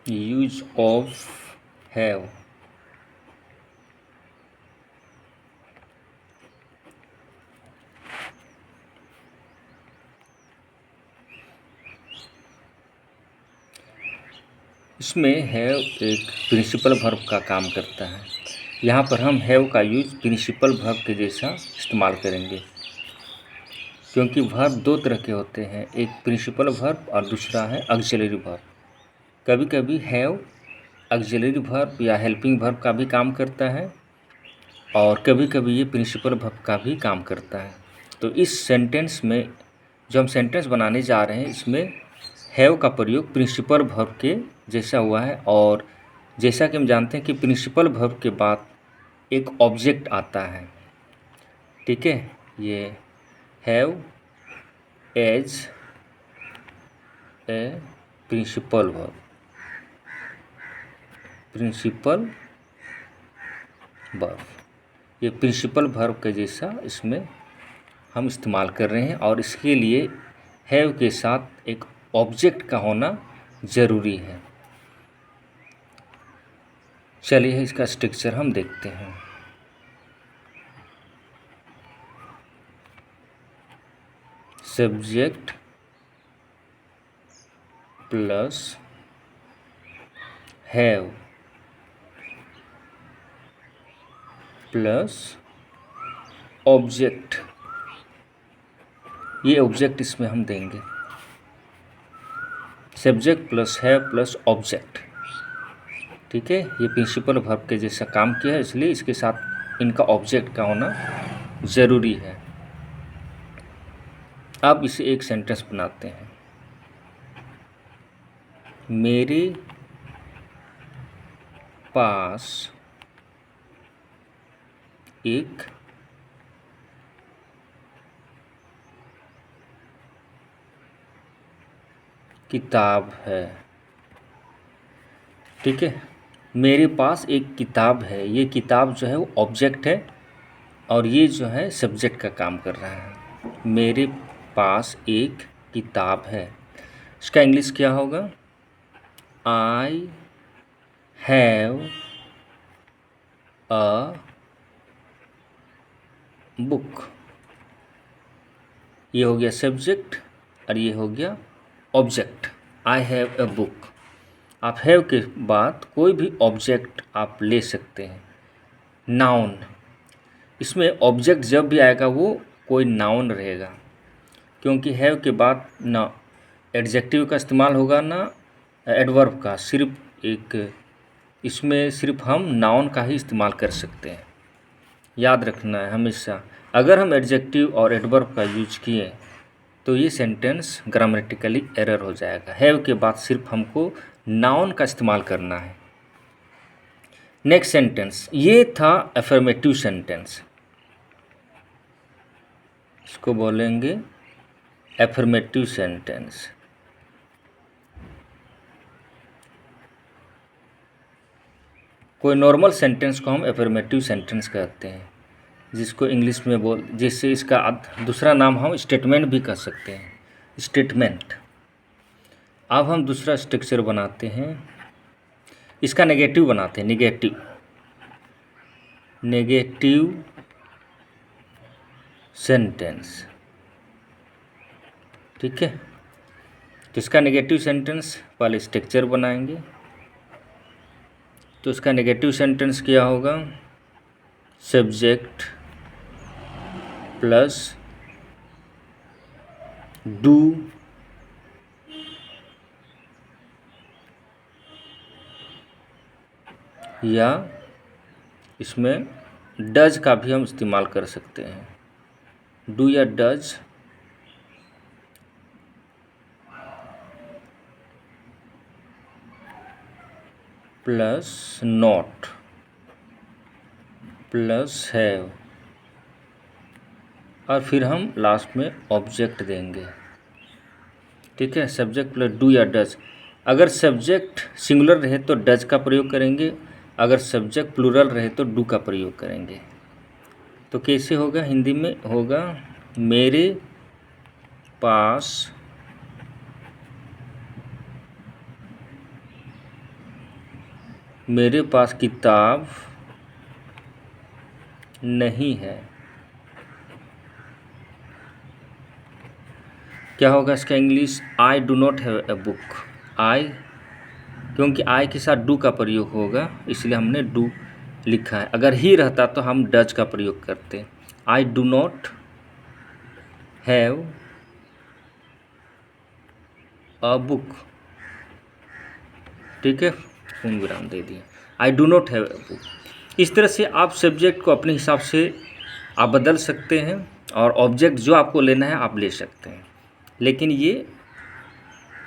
Use of have. इसमें have एक principal verb का काम करता है। यहाँ पर हम हैव का यूज प्रिंसिपल वर्ब के जैसा इस्तेमाल करेंगे, क्योंकि वर्ब दो तरह के होते हैं, एक प्रिंसिपल वर्ब और दूसरा है ऑक्सिलरी वर्ब। कभी कभी हैव ऑक्सिलरी वर्ब या हेल्पिंग वर्ब का भी काम करता है और कभी कभी ये प्रिंसिपल वर्ब का भी काम करता है। तो इस सेंटेंस में जो हम सेंटेंस बनाने जा रहे हैं, इसमें हैव का प्रयोग प्रिंसिपल वर्ब के जैसा हुआ है। और जैसा कि हम जानते हैं कि प्रिंसिपल वर्ब के बाद एक ऑब्जेक्ट आता है, ठीक है। ये have as a principal verb, principal verb, ये प्रिंसिपल वर्ब के जैसा इसमें हम इस्तेमाल कर रहे हैं और इसके लिए हैव के साथ एक ऑब्जेक्ट का होना ज़रूरी है। चलिए इसका स्ट्रक्चर हम देखते हैं। Subject plus have plus object, ये ऑब्जेक्ट इसमें हम देंगे। Subject plus have plus object, ठीक है। ये प्रिंसिपल वर्ब के जैसा काम किया है, इसलिए इसके साथ इनका ऑब्जेक्ट का होना ज़रूरी है। अब इसे एक सेंटेंस बनाते हैं। मेरे पास एक किताब है, ठीक है। मेरे पास एक किताब है, ये किताब जो है वो ऑब्जेक्ट है और ये जो है सब्जेक्ट का काम कर रहा है। मेरे पास एक किताब है, इसका इंग्लिश क्या होगा? I have a book. ये हो गया सब्जेक्ट और ये हो गया object. I have a book. आप हैव के बाद कोई भी ऑब्जेक्ट आप ले सकते हैं। नाउन, इसमें ऑब्जेक्ट जब भी आएगा वो कोई नाउन रहेगा, क्योंकि हैव के बाद ना एडजेक्टिव का इस्तेमाल होगा ना एडवर्ब का, सिर्फ एक इसमें सिर्फ हम नाउन का ही इस्तेमाल कर सकते हैं। याद रखना है हमेशा, अगर हम एडजेक्टिव और एडवर्ब का यूज किए तो ये सेंटेंस ग्रामेटिकली एरर हो जाएगा। हैव के बाद सिर्फ हमको नाउन का इस्तेमाल करना है। नेक्स्ट सेंटेंस, ये था अफर्मेटिव सेंटेंस, इसको बोलेंगे अफर्मेटिव सेंटेंस। कोई नॉर्मल सेंटेंस को हम अफर्मेटिव सेंटेंस कहते हैं, जिसको इंग्लिश में जिससे इसका दूसरा नाम हम स्टेटमेंट भी कह सकते हैं, स्टेटमेंट। अब हम दूसरा स्ट्रक्चर बनाते हैं, इसका नेगेटिव बनाते हैं, नेगेटिव सेंटेंस, ठीक है। तो इसका नेगेटिव सेंटेंस वाले स्ट्रक्चर बनाएंगे। तो इसका नेगेटिव सेंटेंस क्या होगा? सब्जेक्ट प्लस डू या इसमें डज का भी हम इस्तेमाल कर सकते हैं। डू या does plus not plus have और फिर हम लास्ट में ऑब्जेक्ट देंगे, ठीक है। सब्जेक्ट प्लस डू या डज। अगर सब्जेक्ट सिंगुलर रहे तो डज का प्रयोग करेंगे, अगर सब्जेक्ट प्लूरल रहे तो डू का प्रयोग करेंगे। तो कैसे होगा? हिंदी में होगा मेरे पास मेरे पास किताब नहीं है। क्या होगा इसका English? I do not have a book. I, क्योंकि आई के साथ डू का प्रयोग होगा इसलिए हमने डू लिखा है। अगर ही रहता तो हम डज का प्रयोग करते। आई do not have a book. ठीक है, पूर्ण विराम दे दिया। आई do not have a book. इस तरह से आप सब्जेक्ट को अपने हिसाब से आप बदल सकते हैं और ऑब्जेक्ट जो आपको लेना है आप ले सकते हैं, लेकिन ये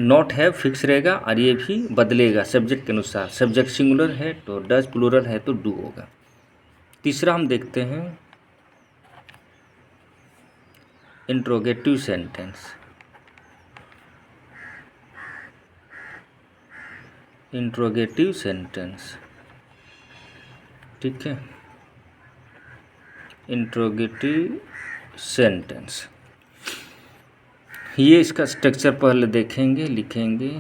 नॉट हैव फिक्स रहेगा और ये भी बदलेगा सब्जेक्ट के अनुसार। सब्जेक्ट सिंगुलर है तो डज, प्लूरल है तो डू होगा। तीसरा हम देखते हैं इंट्रोगेटिव सेंटेंस। इंट्रोगेटिव सेंटेंस, ठीक है, इंट्रोगेटिव सेंटेंस। ये इसका स्ट्रक्चर पहले देखेंगे, लिखेंगे।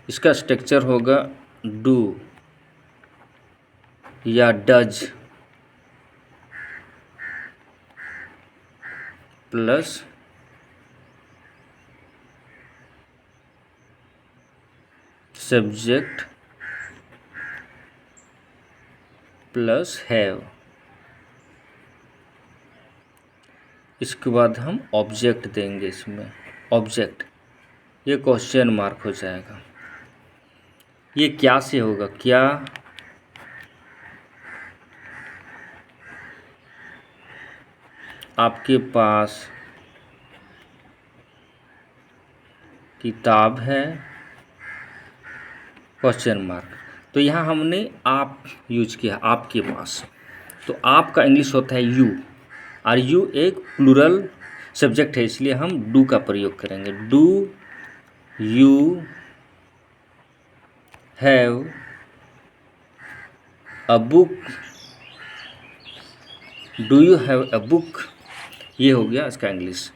इसका स्ट्रक्चर होगा डू या does plus subject plus have. इसके बाद हम ऑब्जेक्ट देंगे इसमें। ऑब्जेक्ट, ये क्वेश्चन मार्क हो जाएगा। ये क्या से होगा? क्या आपके पास किताब है? Question mark. तो यहाँ हमने आप यूज किया, आपके पास। तो आपका इंग्लिश होता है यू, और यू एक प्लूरल सब्जेक्ट है इसलिए हम डू का प्रयोग करेंगे। Do you have a book? Do you have a book? ये हो गया इसका इंग्लिश।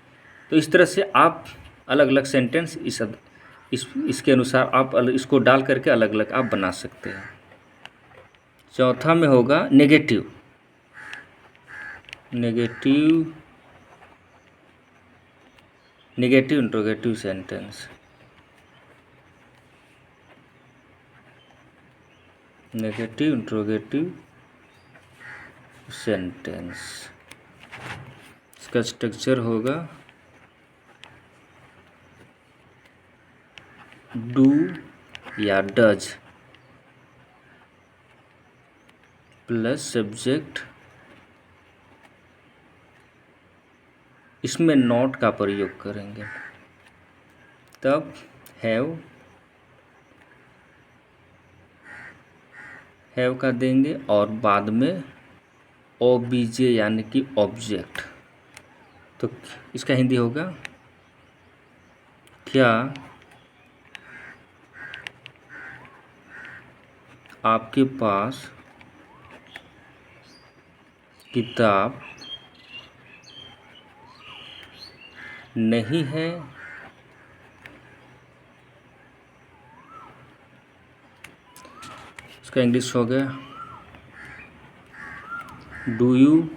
तो इस तरह से आप अलग अलग सेंटेंस इसके अनुसार आप इसको डाल करके अलग अलग आप बना सकते हैं। चौथा में होगा negative. Negative, negative interrogative sentence. Negative interrogative sentence, इसका स्ट्रक्चर होगा डू या डज प्लस सब्जेक्ट, इसमें नॉट का प्रयोग करेंगे, तब हैव का देंगे और बाद में ओबीजे यानी कि ऑब्जेक्ट। तो इसका हिंदी होगा क्या आपके पास किताब नहीं है? इसका इंग्लिश हो गया do you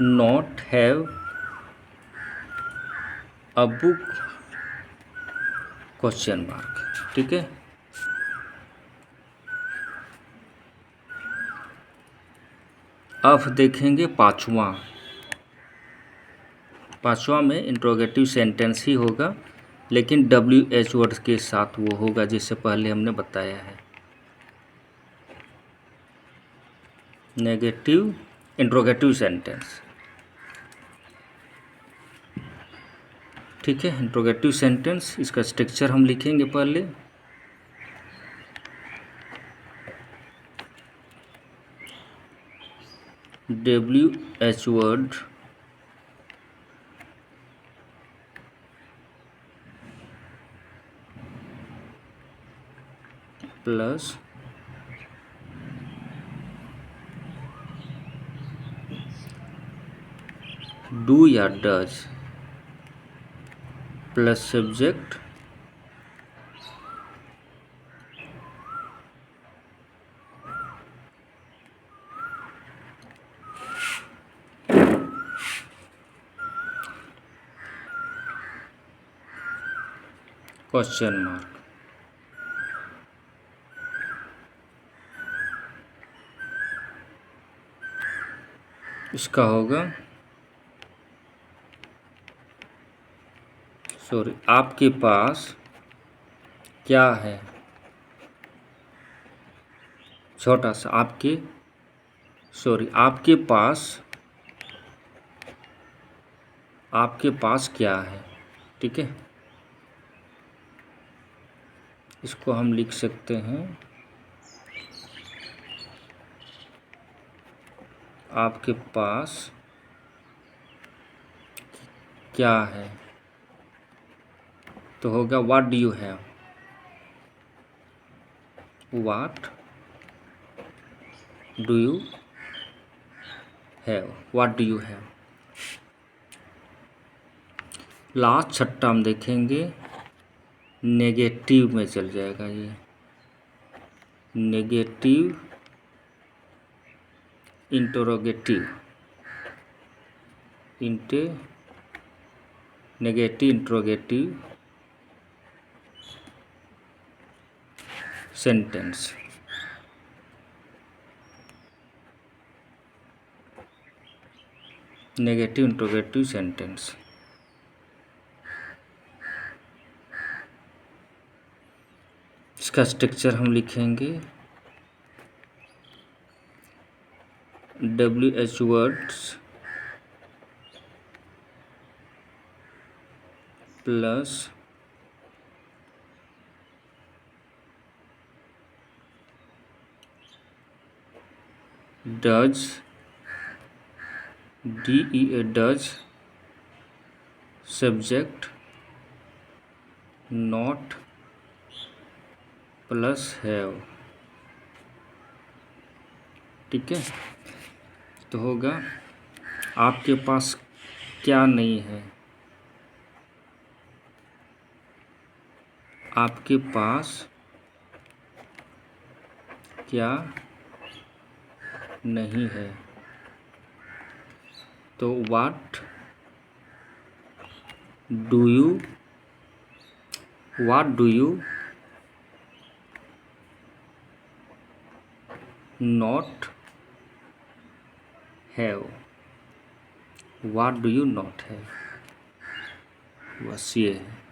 not have a book? Question mark. ठीक है, अब देखेंगे पांचवा में इंट्रोगेटिव सेंटेंस ही होगा, लेकिन WH वर्ड के साथ वो होगा जिससे पहले हमने बताया है। नेगेटिव इंट्रोगेटिव सेंटेंस, ठीक है। इंट्रोगेटिव सेंटेंस, इसका स्ट्रक्चर हम लिखेंगे पहले। WH वर्ड प्लस डू या does plus subject question mark. इसका होगा आपके पास क्या है, छोटा सा आपके पास क्या है। ठीक है, इसको हम लिख सकते हैं आपके पास क्या है, तो होगा what do you have. What do you have, what do you have. Last छठा हम देखेंगे, नेगेटिव में चल जाएगा ये, negative interrogative, negative interrogative sentence. Negative interrogative sentence. इसका स्ट्रक्चर हम लिखेंगे WH words plus does, DEA does, subject not plus have. ठीक है, तो होगा आपके पास क्या नहीं है, आपके पास क्या नहीं है, तो what do you not have, what do you not have, बस ये है।